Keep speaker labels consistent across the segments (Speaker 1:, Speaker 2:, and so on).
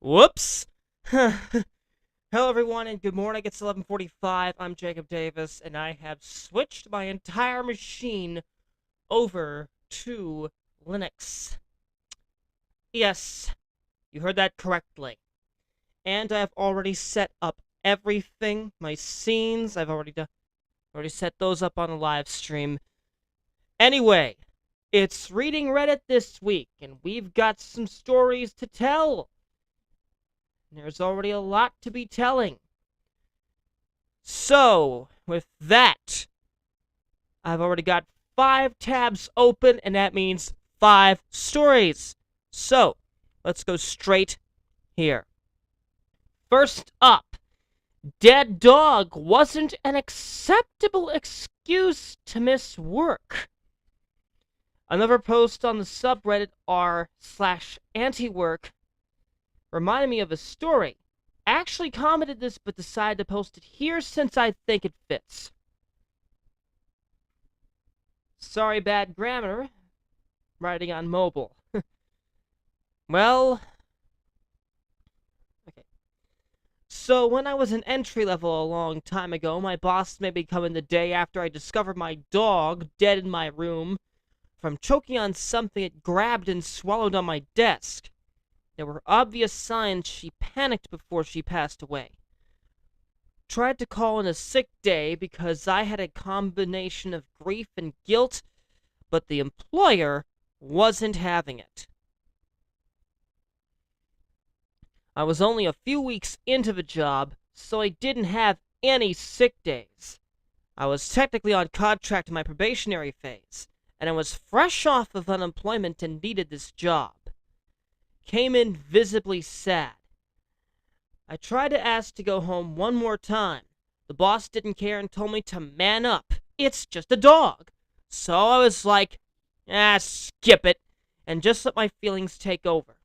Speaker 1: Whoops. Hello, everyone, and good morning. It's 11:45. I'm Jacob Davis, and I have switched my entire machine over to Linux. Yes, you heard that correctly. And I have already set up everything. My scenes, I've already set those up on the live stream. Anyway, it's Reading Reddit this week, and we've got some stories to tell. There's already a lot to be telling. So, with that, I've already got 5 tabs open, and that means 5 stories. So, let's go straight here. First up, dead dog wasn't an acceptable excuse to miss work. Another post on the subreddit r/antiwork reminded me of a story. I actually commented this but decided to post it here since I think it fits. Sorry, bad grammar. Writing on mobile. Well, okay. So when I was an entry level a long time ago, my boss made me come in the day after I discovered my dog dead in my room from choking on something it grabbed and swallowed on my desk. There were obvious signs she panicked before she passed away. Tried to call in a sick day because I had a combination of grief and guilt, but the employer wasn't having it. I was only a few weeks into the job, so I didn't have any sick days. I was technically on contract in my probationary phase, and I was fresh off of unemployment and needed this job. Came in visibly sad. I tried to ask to go home one more time. The boss didn't care and told me to man up. It's just a dog. So I was like, skip it, and just let my feelings take over.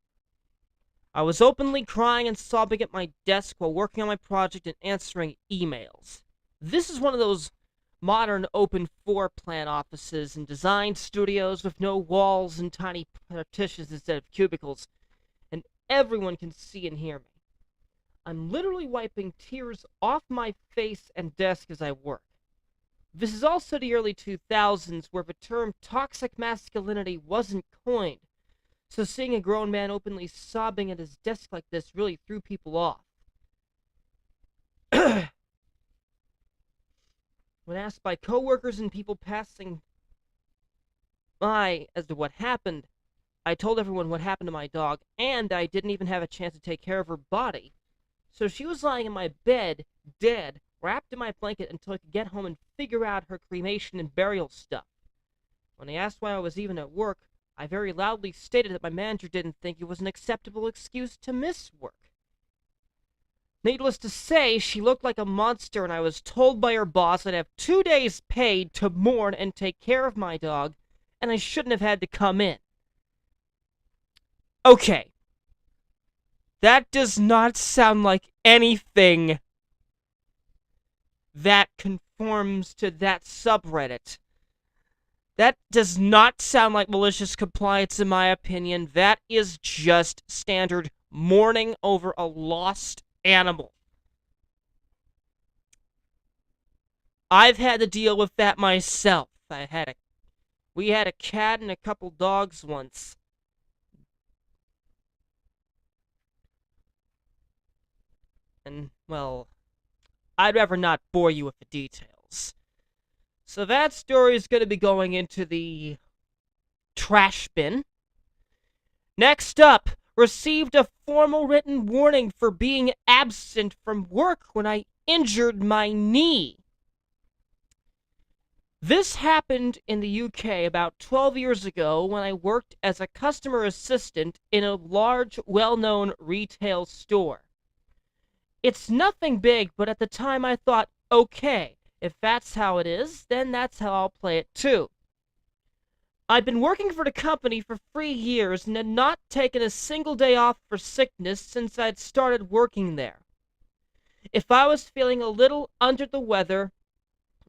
Speaker 1: I was openly crying and sobbing at my desk while working on my project and answering emails. This is one of those modern open floor plan offices and design studios with no walls and tiny partitions instead of cubicles. Everyone can see and hear me. I'm literally wiping tears off my face and desk as I work. This is also the early 2000s where the term toxic masculinity wasn't coined, so seeing a grown man openly sobbing at his desk like this really threw people off. When asked by coworkers and people passing by as to what happened, I told everyone what happened to my dog, and I didn't even have a chance to take care of her body. So she was lying in my bed, dead, wrapped in my blanket until I could get home and figure out her cremation and burial stuff. When they asked why I was even at work, I very loudly stated that my manager didn't think it was an acceptable excuse to miss work. Needless to say, she looked like a monster, and I was told by her boss I'd have 2 days paid to mourn and take care of my dog, and I shouldn't have had to come in. Okay. That does not sound like anything that conforms to that subreddit. That does not sound like malicious compliance, in my opinion. That is just standard mourning over a lost animal. I've had to deal with that myself. We had a cat and a couple dogs once. And, well, I'd rather not bore you with the details. So that story is going to be going into the trash bin. Next up, received a formal written warning for being absent from work when I injured my knee. This happened in the UK about 12 years ago when I worked as a customer assistant in a large, well-known retail store. It's nothing big, but at the time I thought, okay, if that's how it is, then that's how I'll play it too. I'd been working for the company for 3 years and had not taken a single day off for sickness since I'd started working there. If I was feeling a little under the weather,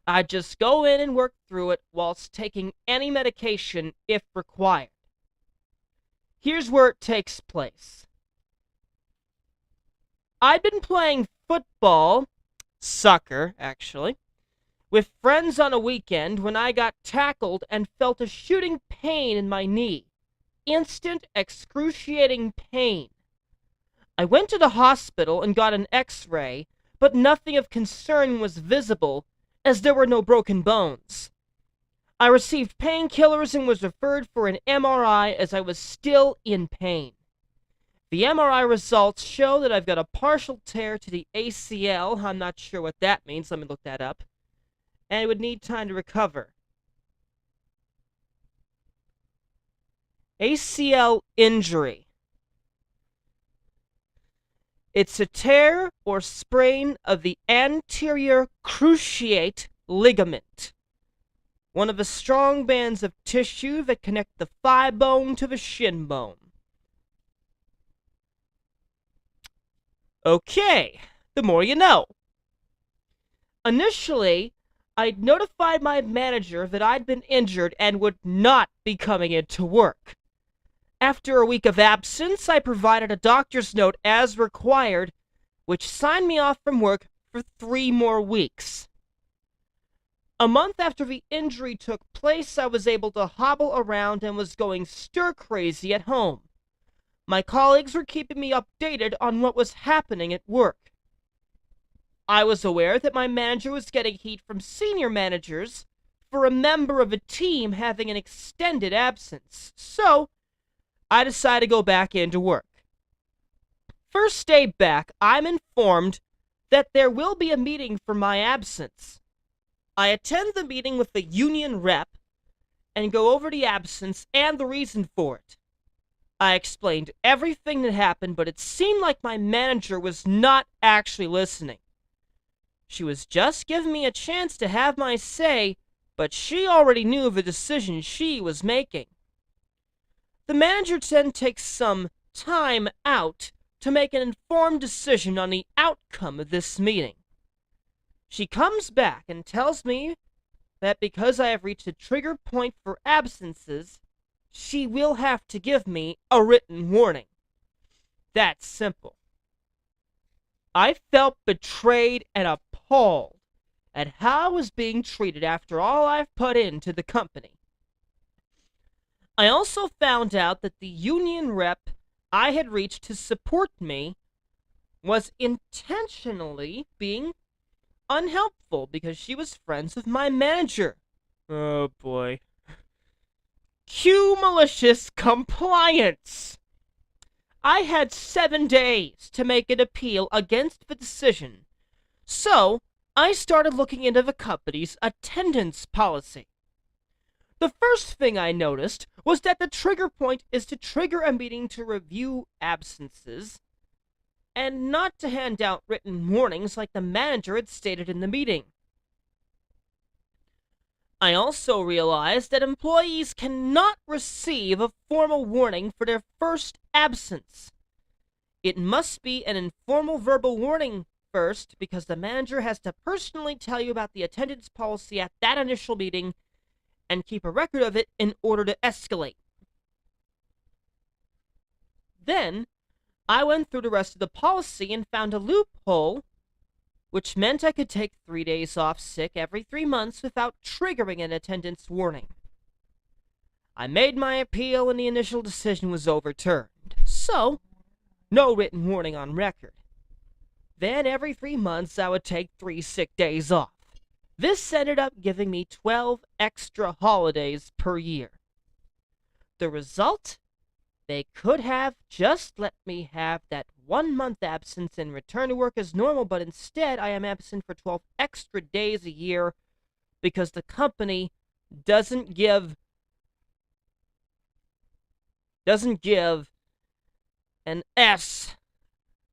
Speaker 1: I'd just go in and work through it whilst taking any medication if required. Here's where it takes place. I'd been playing football, soccer actually, with friends on a weekend when I got tackled and felt a shooting pain in my knee. Instant, excruciating pain. I went to the hospital and got an x-ray, but nothing of concern was visible as there were no broken bones. I received painkillers and was referred for an MRI as I was still in pain. The MRI results show that I've got a partial tear to the ACL. I'm not sure what that means. Let me look that up. And it would need time to recover. ACL injury. It's a tear or sprain of the anterior cruciate ligament, one of the strong bands of tissue that connect the thigh bone to the shin bone. Okay, the more you know. Initially, I'd notified my manager that I'd been injured and would not be coming into work. After a week of absence, I provided a doctor's note as required, which signed me off from work for 3 more weeks. A month after the injury took place, I was able to hobble around and was going stir-crazy at home. My colleagues were keeping me updated on what was happening at work. I was aware that my manager was getting heat from senior managers for a member of a team having an extended absence, so I decided to go back into work. First day back, I'm informed that there will be a meeting for my absence. I attend the meeting with the union rep and go over the absence and the reason for it. I explained everything that happened, but it seemed like my manager was not actually listening. She was just giving me a chance to have my say, but she already knew the decision she was making. The manager then takes some time out to make an informed decision on the outcome of this meeting. She comes back and tells me that because I have reached a trigger point for absences, she will have to give me a written warning. That's simple. I felt betrayed and appalled at how I was being treated after all I've put into the company. I also found out that the union rep I had reached to support me was intentionally being unhelpful because she was friends with my manager. Oh boy. Cue malicious compliance. I had 7 days to make an appeal against the decision, so I started looking into the company's attendance policy. The first thing I noticed was that the trigger point is to trigger a meeting to review absences and not to hand out written warnings like the manager had stated in the meeting. I also realized that employees cannot receive a formal warning for their first absence. It must be an informal verbal warning first because the manager has to personally tell you about the attendance policy at that initial meeting and keep a record of it in order to escalate. Then, I went through the rest of the policy and found a loophole, which meant I could take 3 days off sick every 3 months without triggering an attendance warning. I made my appeal and the initial decision was overturned, so no written warning on record. Then every 3 months I would take 3 sick days off. This ended up giving me 12 extra holidays per year. The result? They could have just let me have that 1 month absence and return to work as normal, but instead I am absent for 12 extra days a year because the company doesn't give an S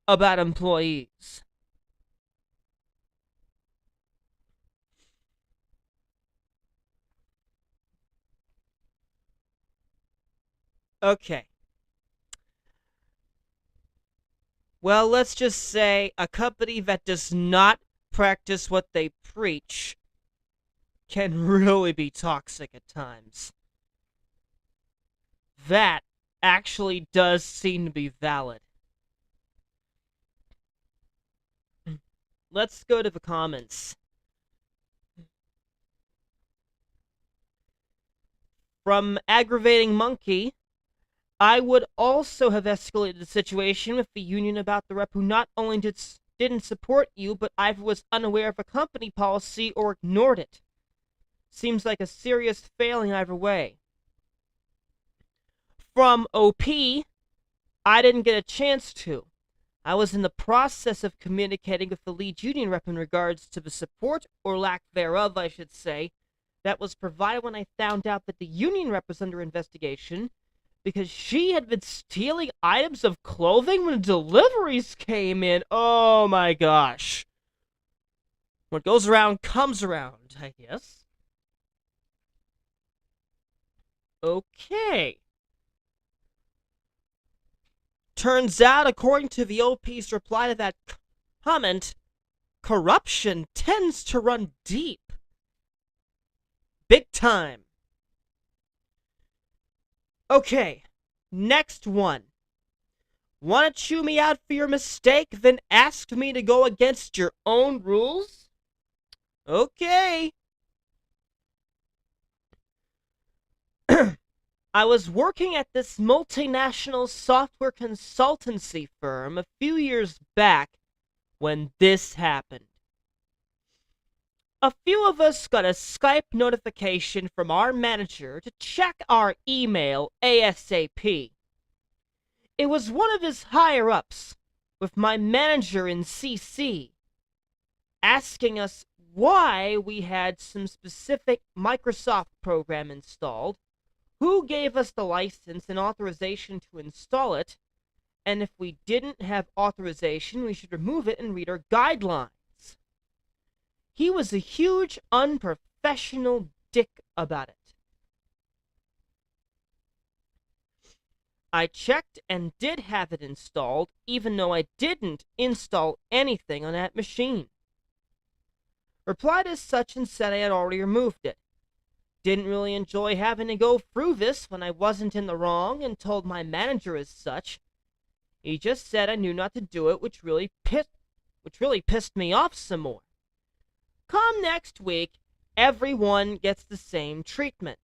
Speaker 1: about employees. Okay. Well, let's just say a company that does not practice what they preach can really be toxic at times. That actually does seem to be valid. let's go to the comments. From Aggravating Monkey, I would also have escalated the situation with the union about the rep who not only didn't support you, but either was unaware of a company policy or ignored it. Seems like a serious failing either way. From OP, I didn't get a chance to. I was in the process of communicating with the lead union rep in regards to the support, or lack thereof, I should say, that was provided when I found out that the union rep was under investigation because she had been stealing items of clothing when deliveries came in. Oh my gosh. What goes around comes around, I guess. Okay. Turns out, according to the OP's reply to that comment, corruption tends to run deep. Big time. Okay, next one. Want to chew me out for your mistake, then ask me to go against your own rules? Okay. I was working at this multinational software consultancy firm a few years back when this happened. A few of us got a Skype notification from our manager to check our email ASAP. It was one of his higher-ups, with my manager in CC, asking us why we had some specific Microsoft program installed, who gave us the license and authorization to install it, and if we didn't have authorization, we should remove it and read our guidelines. He was a huge, unprofessional dick about it. I checked and did have it installed, even though I didn't install anything on that machine. Replied as such and said I had already removed it. Didn't really enjoy having to go through this when I wasn't in the wrong, and told my manager as such. He just said I knew not to do it, which really pissed me off some more. Come next week, everyone gets the same treatment.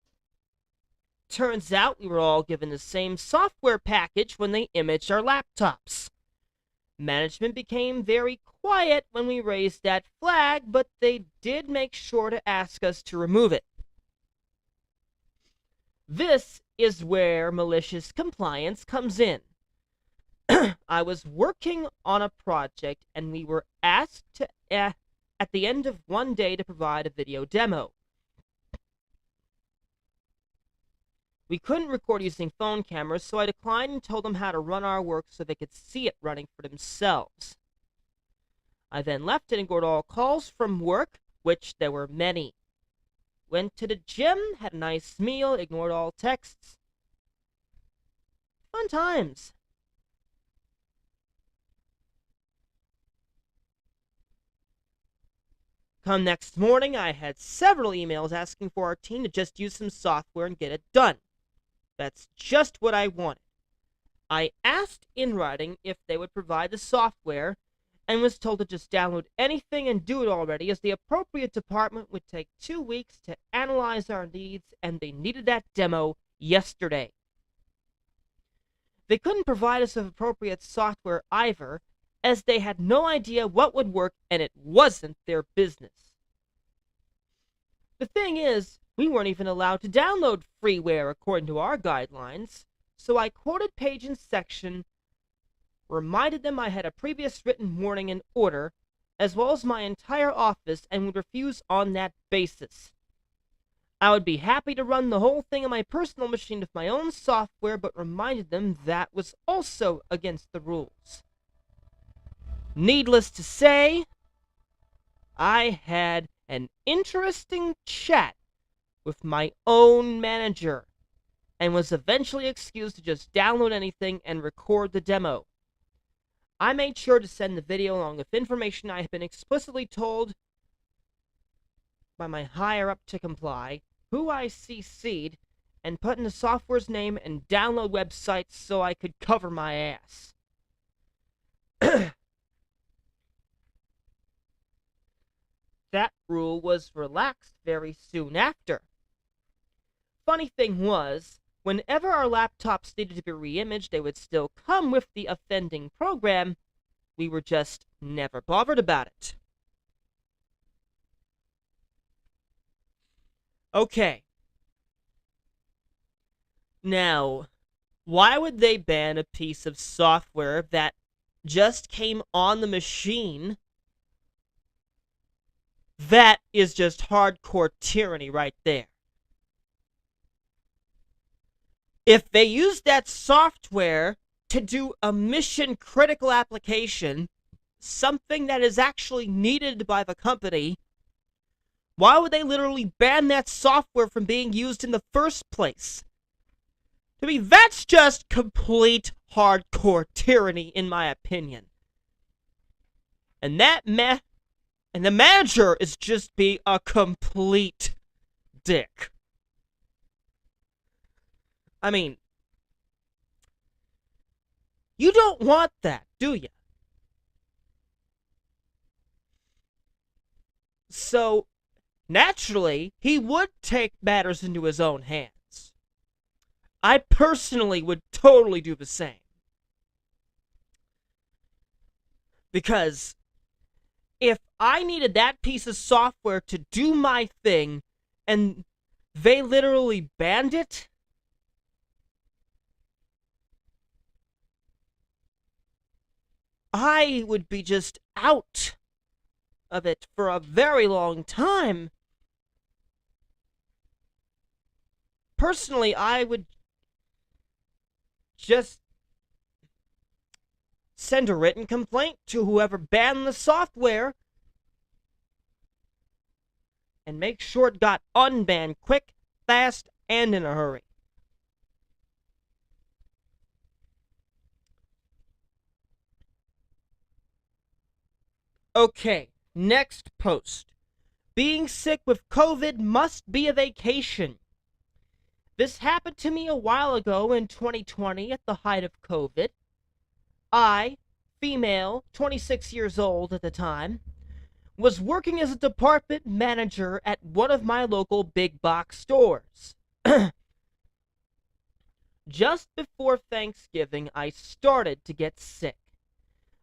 Speaker 1: Turns out we were all given the same software package when they imaged our laptops. Management became very quiet when we raised that flag, but they did make sure to ask us to remove it. This is where malicious compliance comes in. I was working on a project and we were asked to, at the end of one day, to provide a video demo. We couldn't record using phone cameras, so I declined and told them how to run our work so they could see it running for themselves. I then left and ignored all calls from work, which there were many. Went to the gym, had a nice meal, ignored all texts. Fun times. Come next morning, I had several emails asking for our team to just use some software and get it done. That's just what I wanted. I asked in writing if they would provide the software and was told to just download anything and do it already, as the appropriate department would take 2 weeks to analyze our needs, and they needed that demo yesterday. They couldn't provide us with appropriate software either, as they had no idea what would work and it wasn't their business. The thing is, we weren't even allowed to download freeware according to our guidelines, so I quoted page and section, reminded them I had a previous written warning and order, as well as my entire office, and would refuse on that basis. I would be happy to run the whole thing on my personal machine with my own software, but reminded them that was also against the rules. Needless to say, I had an interesting chat with my own manager, and was eventually excused to just download anything and record the demo. I made sure to send the video along with information I had been explicitly told by my higher-up to comply, who I CC'd, and put in the software's name and download websites so I could cover my ass. that rule was relaxed very soon after. Funny thing was, whenever our laptops needed to be reimaged, they would still come with the offending program. We were just never bothered about it. Okay. Now, why would they ban a piece of software that just came on the machine? That is just hardcore tyranny right there. If they use that software to do a mission critical application, something that is actually needed by the company, why would they literally ban that software from being used in the first place? To me, that's just complete hardcore tyranny, in my opinion. And the manager is just being a complete dick. I mean, you don't want that, do you? So, naturally, he would take matters into his own hands. I personally would totally do the same. Because if I needed that piece of software to do my thing, and they literally banned it, I would be just out of it for a very long time. Personally, I would just send a written complaint to whoever banned the software and make sure it got unbanned quick, fast, and in a hurry. Okay, next post. Being sick with COVID must be a vacation. This happened to me a while ago in 2020 at the height of COVID. I, female, 26 years old at the time, was working as a department manager at one of my local big box stores. Just before Thanksgiving, I started to get sick.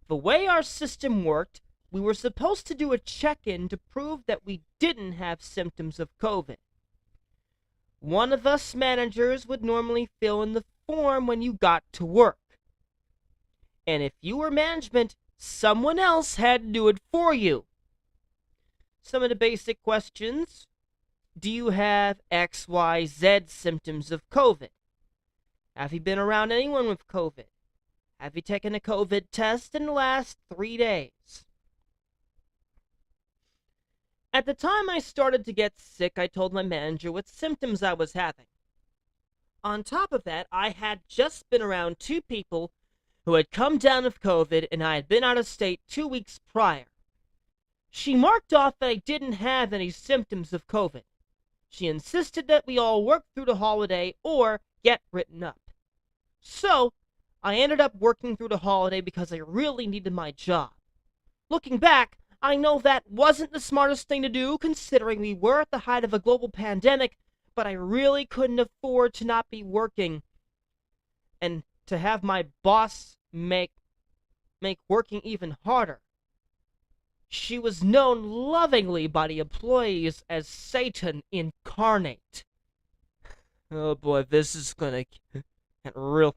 Speaker 1: The way our system worked, we were supposed to do a check-in to prove that we didn't have symptoms of COVID. One of us managers would normally fill in the form when you got to work. And if you were management, someone else had to do it for you. Some of the basic questions: do you have XYZ symptoms of COVID? Have you been around anyone with COVID? Have you taken a COVID test in the last 3 days? At the time I started to get sick, I told my manager what symptoms I was having. On top of that, I had just been around 2 people who had come down with COVID, and I had been out of state 2 weeks prior. She marked off that I didn't have any symptoms of COVID. She insisted that we all work through the holiday or get written up. So, I ended up working through the holiday because I really needed my job. Looking back, I know that wasn't the smartest thing to do, considering we were at the height of a global pandemic, but I really couldn't afford to not be working and to have my boss make working even harder. She was known lovingly by the employees as Satan incarnate. Oh boy, this is gonna get real.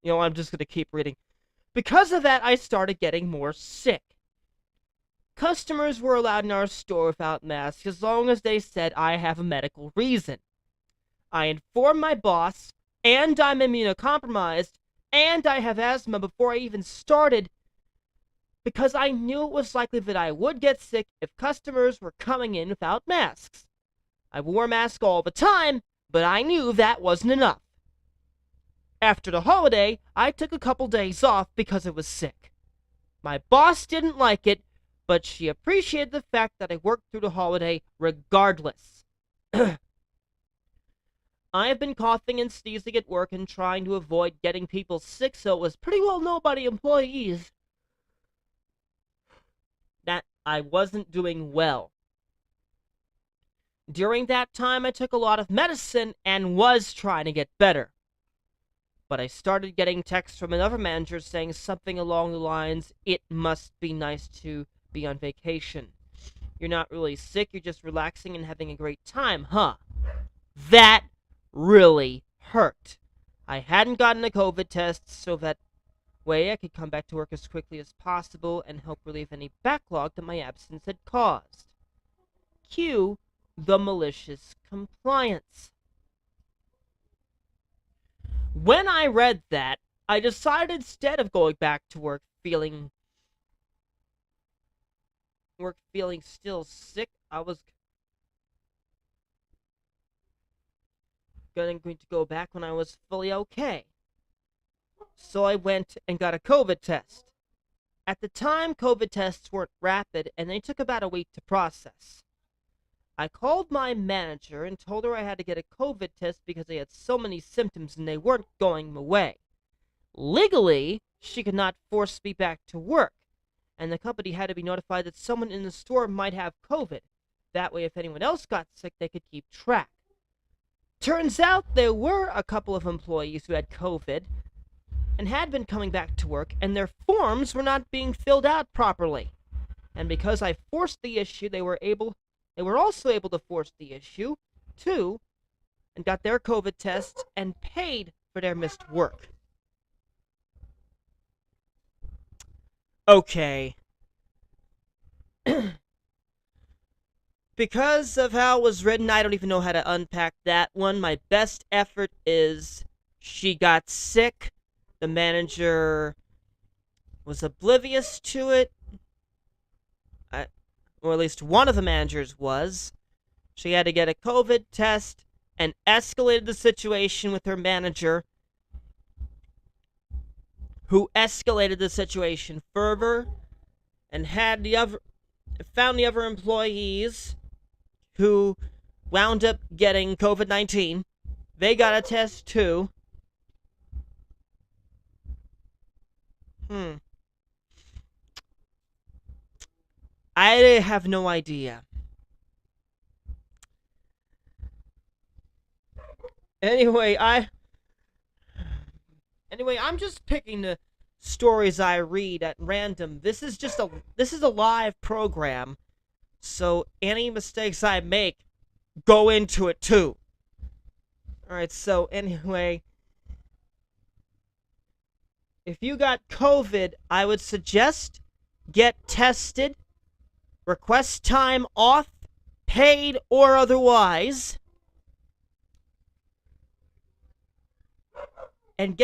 Speaker 1: I'm just gonna keep reading. Because of that, I started getting more sick. Customers were allowed in our store without masks as long as they said I have a medical reason. I informed my boss, and I'm immunocompromised, and I have asthma before I even started, because I knew it was likely that I would get sick if customers were coming in without masks. I wore a mask all the time, but I knew that wasn't enough. After the holiday, I took a couple days off because I was sick. My boss didn't like it, but she appreciated the fact that I worked through the holiday regardless. I have been coughing and sneezing at work and trying to avoid getting people sick, so it was pretty well known by the employees that I wasn't doing well. During that time, I took a lot of medicine and was trying to get better. But I started getting texts from another manager saying something along the lines, "It must be nice to be on vacation. You're not really sick, you're just relaxing and having a great time, huh?" That really hurt. I hadn't gotten a COVID test, so that way I could come back to work as quickly as possible and help relieve any backlog that my absence had caused. Cue the malicious compliance. When I read that, I decided instead of going back to work feeling still sick, I was going to go back when I was fully okay. So I went and got a COVID test. At the time, COVID tests weren't rapid and they took about a week to process. I called my manager and told her I had to get a COVID test because I had so many symptoms and they weren't going away. Legally, she could not force me back to work, and the company had to be notified that someone in the store might have COVID. That way, if anyone else got sick, they could keep track. Turns out there were a couple of employees who had COVID and had been coming back to work, and their forms were not being filled out properly. And because I forced the issue, they were also able to force the issue too, and got their COVID tests and paid for their missed work. Okay. Because of how it was written, I don't even know how to unpack that one. My best effort is she got sick. The manager was oblivious to it. Or at least one of the managers was. She had to get a COVID test and escalated the situation with her manager, who escalated the situation further and found the other employees who wound up getting COVID-19. They got a test too. I have no idea. Anyway, I'm just picking the stories I read at random. This is a live program, so any mistakes I make go into it too. Alright, so anyway, if you got COVID, I would suggest get tested, request time off, paid or otherwise, and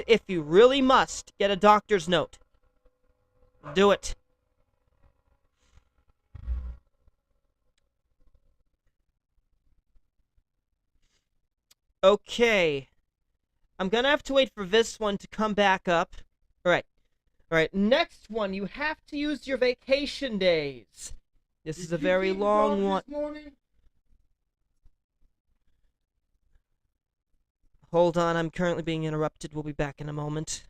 Speaker 1: if you really must, get a doctor's note. Do it. Okay. I'm gonna have to wait for this one to come back up. Alright. Alright, next one. You have to use your vacation days. This is a very long one. Hold on, I'm currently being interrupted. We'll be back in a moment.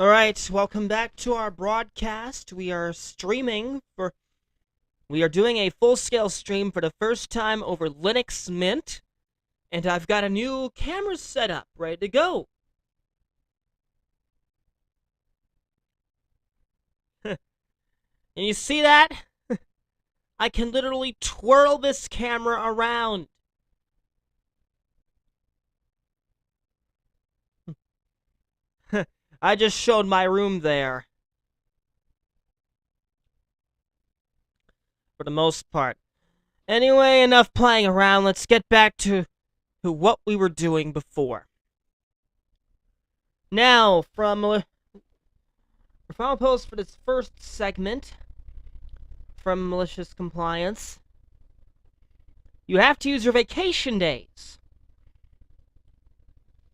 Speaker 1: Alright, welcome back to our broadcast. We are doing a full-scale stream for the first time over Linux Mint, and I've got a new camera set up, ready to go. And you see that? I can literally twirl this camera around. I just showed my room there. For the most part. Anyway, enough playing around. Let's get back to what we were doing before. Now, from our final post for this first segment from Malicious Compliance, you have to use your vacation days.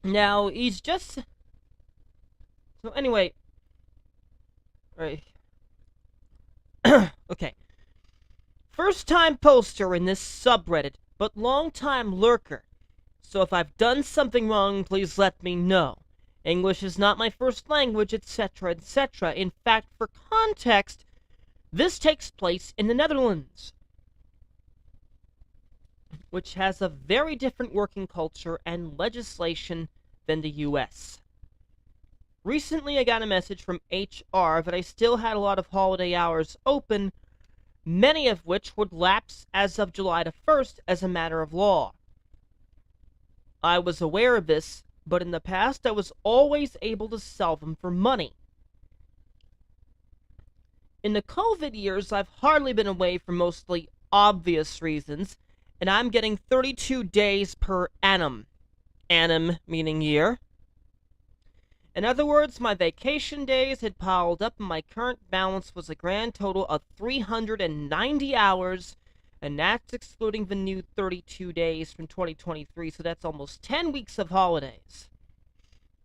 Speaker 1: Now, he's just... So anyway... Right. Okay. First time poster in this subreddit, but long time lurker. So if I've done something wrong, please let me know. English is not my first language, etc., etc. In fact, for context, this takes place in the Netherlands, which has a very different working culture and legislation than the US. Recently, I got a message from HR that I still had a lot of holiday hours open, many of which would lapse as of July the 1st as a matter of law. I was aware of this, but in the past I was always able to sell them for money. In the COVID years, I've hardly been away for mostly obvious reasons, and I'm getting 32 days per annum. Annum meaning year. In other words, my vacation days had piled up and my current balance was a grand total of 390 hours, and that's excluding the new 32 days from 2023, so that's almost 10 weeks of holidays.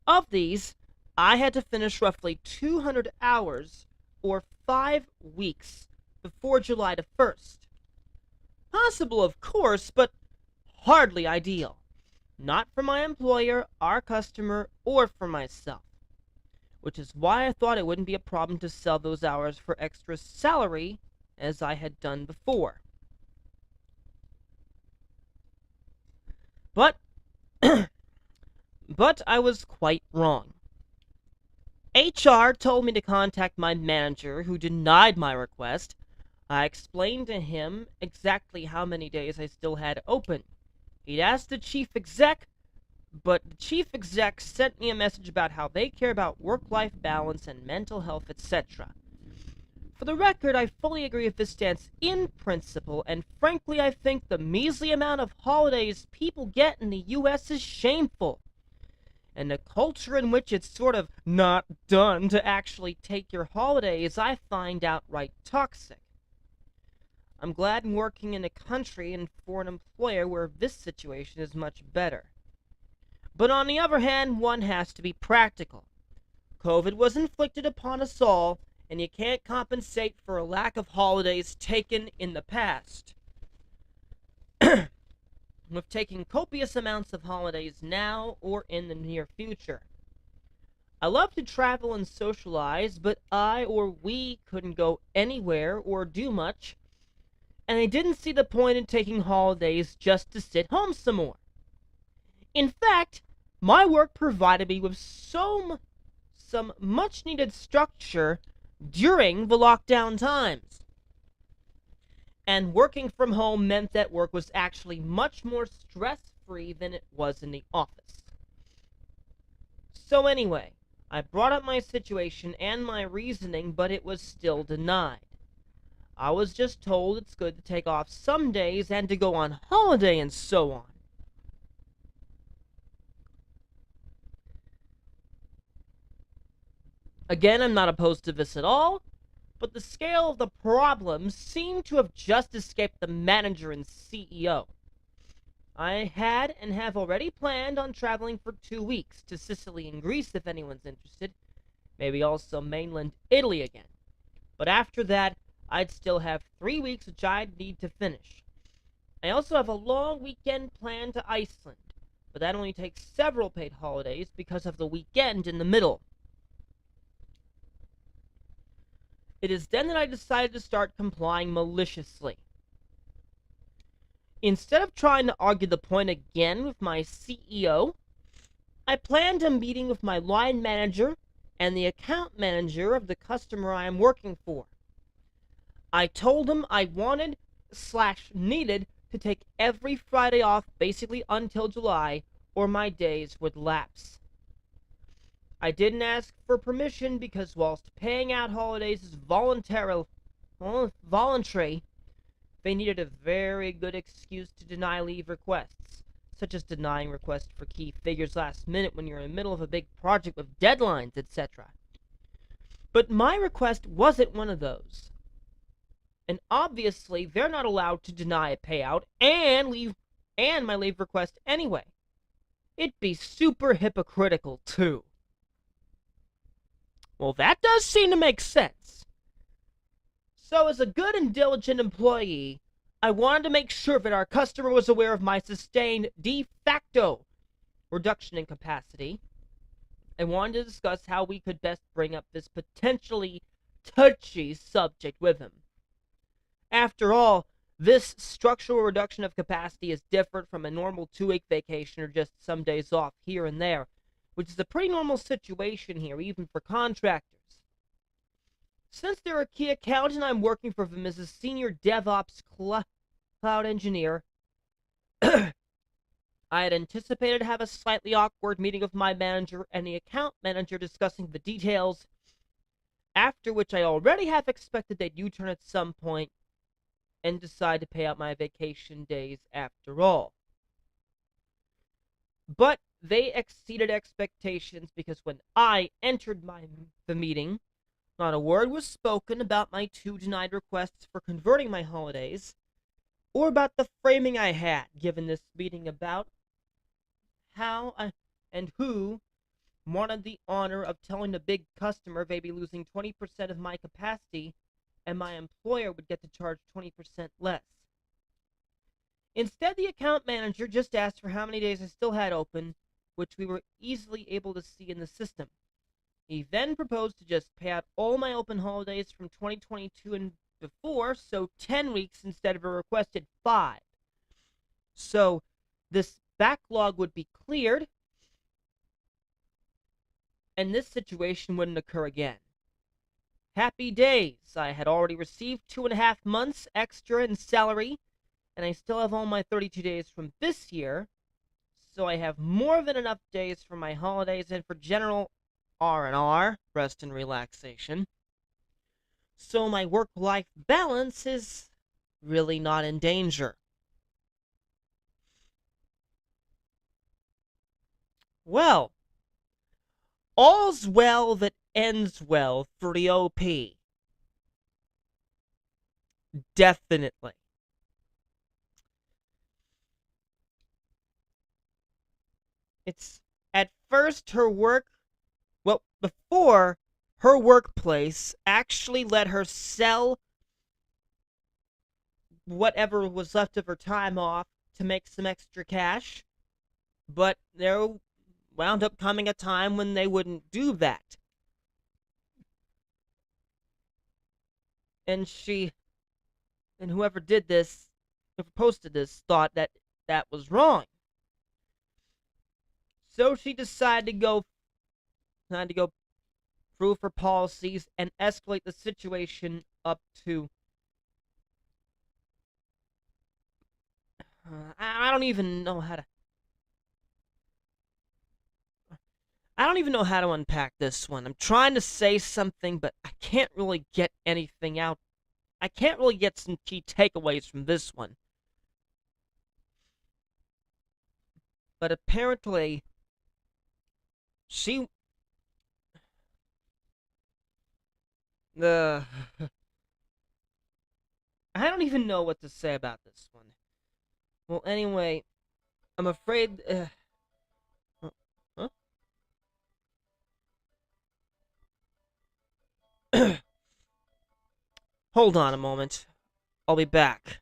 Speaker 1: Of these, I had to finish roughly 200 hours, or 5 weeks, before July the 1st. Possible, of course, but hardly ideal. Not for my employer, our customer, or for myself. Which is why I thought it wouldn't be a problem to sell those hours for extra salary, as I had done before. But I was quite wrong. HR told me to contact my manager, who denied my request. I explained to him exactly how many days I still had open. He'd asked the chief exec, but the chief exec sent me a message about how they care about work-life balance and mental health, etc. For the record, I fully agree with this stance in principle, and frankly I think the measly amount of holidays people get in the US is shameful. And the culture in which it's sort of not done to actually take your holidays, I find outright toxic. I'm glad I'm working in a country and for an employer where this situation is much better. But on the other hand, one has to be practical. COVID was inflicted upon us all, and you can't compensate for a lack of holidays taken in the past. With taking copious amounts of holidays now or in the near future. I love to travel and socialize, but I or we couldn't go anywhere or do much, and I didn't see the point in taking holidays just to sit home some more. In fact, my work provided me with some much-needed structure during the lockdown times. And working from home meant that work was actually much more stress-free than it was in the office. So anyway, I brought up my situation and my reasoning, but it was still denied. I was just told it's good to take off some days and to go on holiday and so on. Again, I'm not opposed to this at all, but the scale of the problems seemed to have just escaped the manager and CEO. I had and have already planned on traveling for 2 weeks to Sicily and Greece if anyone's interested, maybe also mainland Italy again. But after that, I'd still have 3 weeks which I'd need to finish. I also have a long weekend planned to Iceland, but that only takes several paid holidays because of the weekend in the middle. It is then that I decided to start complying maliciously. Instead of trying to argue the point again with my CEO, I planned a meeting with my line manager and the account manager of the customer I am working for. I told him I wanted / needed to take every Friday off basically until July, or my days would lapse. I didn't ask for permission because whilst paying out holidays is voluntary, they needed a very good excuse to deny leave requests, such as denying requests for key figures last minute when you're in the middle of a big project with deadlines, etc. But my request wasn't one of those. And obviously, they're not allowed to deny a payout and my leave request anyway. It'd be super hypocritical, too. Well, that does seem to make sense. So, as a good and diligent employee, I wanted to make sure that our customer was aware of my sustained de facto reduction in capacity. I wanted to discuss how we could best bring up this potentially touchy subject with him. After all, this structural reduction of capacity is different from a normal 2-week vacation or just some days off here and there, which is a pretty normal situation here, even for contractors. Since they're a key account and I'm working for them as a senior DevOps cloud engineer, I had anticipated to have a slightly awkward meeting with my manager and the account manager discussing the details, after which I already half expected they'd U-turn at some point and decide to pay out my vacation days after all. But they exceeded expectations because when I entered the meeting, not a word was spoken about my 2 denied requests for converting my holidays, or about the framing I had given this meeting about how and who wanted the honor of telling the big customer they'd be losing 20% of my capacity and my employer would get to charge 20% less. Instead, the account manager just asked for how many days I still had open, which we were easily able to see in the system. He then proposed to just pay out all my open holidays from 2022 and before, so 10 weeks instead of a requested 5. So this backlog would be cleared, and this situation wouldn't occur again. Happy days! I had already received 2.5 months extra in salary, and I still have all my 32 days from this year, so I have more than enough days for my holidays and for general R&R, rest and relaxation. So my work-life balance is really not in danger. Well, all's well that ends well for the OP. Definitely. It's at first before her workplace actually let her sell whatever was left of her time off to make some extra cash, but there wound up coming a time when they wouldn't do that. And whoever did this, whoever posted this, thought that that was wrong. So she decided to go through her policies and escalate the situation up to I don't even know how to unpack this one. I'm trying to say something, but I can't really get anything out. I can't really get some key takeaways from this one. But apparently, she... I don't even know what to say about this one. Well, anyway, I'm afraid... huh? Hold on a moment. I'll be back.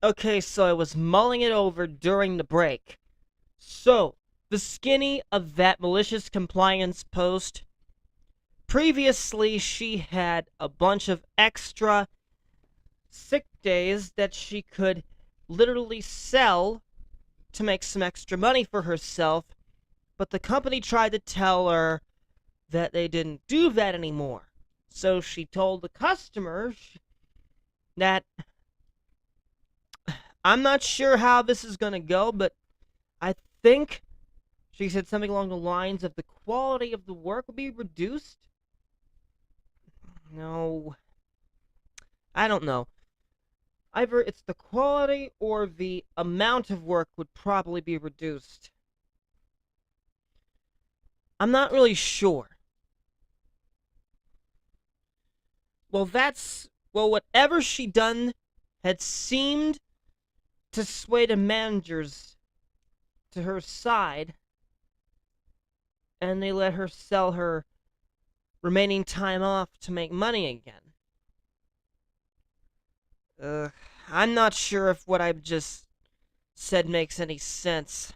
Speaker 1: Okay, so I was mulling it over during the break. So, the skinny of that malicious compliance post, previously she had a bunch of extra sick days that she could literally sell to make some extra money for herself, but the company tried to tell her that they didn't do that anymore. So she told the customers that I'm not sure how this is going to go, but I think she said something along the lines of the quality of the work will be reduced. No, I don't know. Either it's the quality or the amount of work would probably be reduced. I'm not really sure. Well, whatever she done had seemed to sway the managers to her side, and they let her sell her remaining time off to make money again. I'm not sure if what I've just said makes any sense.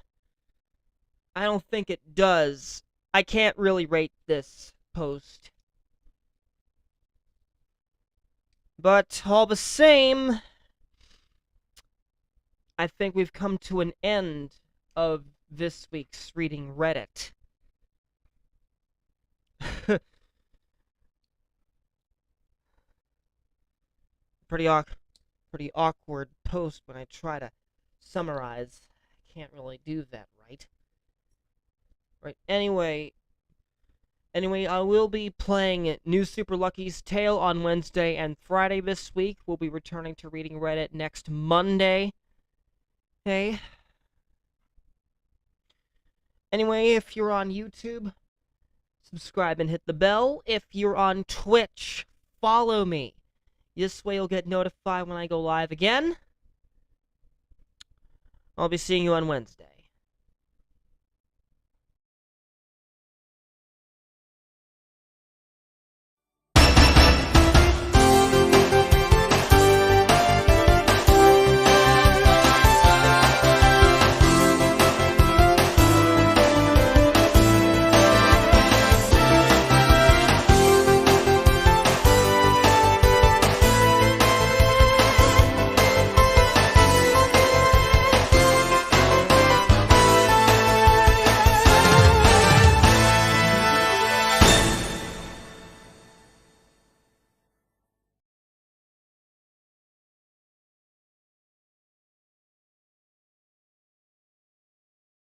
Speaker 1: I don't think it does. I can't really rate this post. But all the same, I think we've come to an end of this week's Reading Reddit. pretty awkward post when I try to summarize. I can't really do that right. Right. Anyway, I will be playing New Super Lucky's Tale on Wednesday and Friday this week. We'll be returning to Reading Reddit next Monday. Hey. Anyway, if you're on YouTube, subscribe and hit the bell. If you're on Twitch, follow me. This way you'll get notified when I go live again. I'll be seeing you on Wednesday.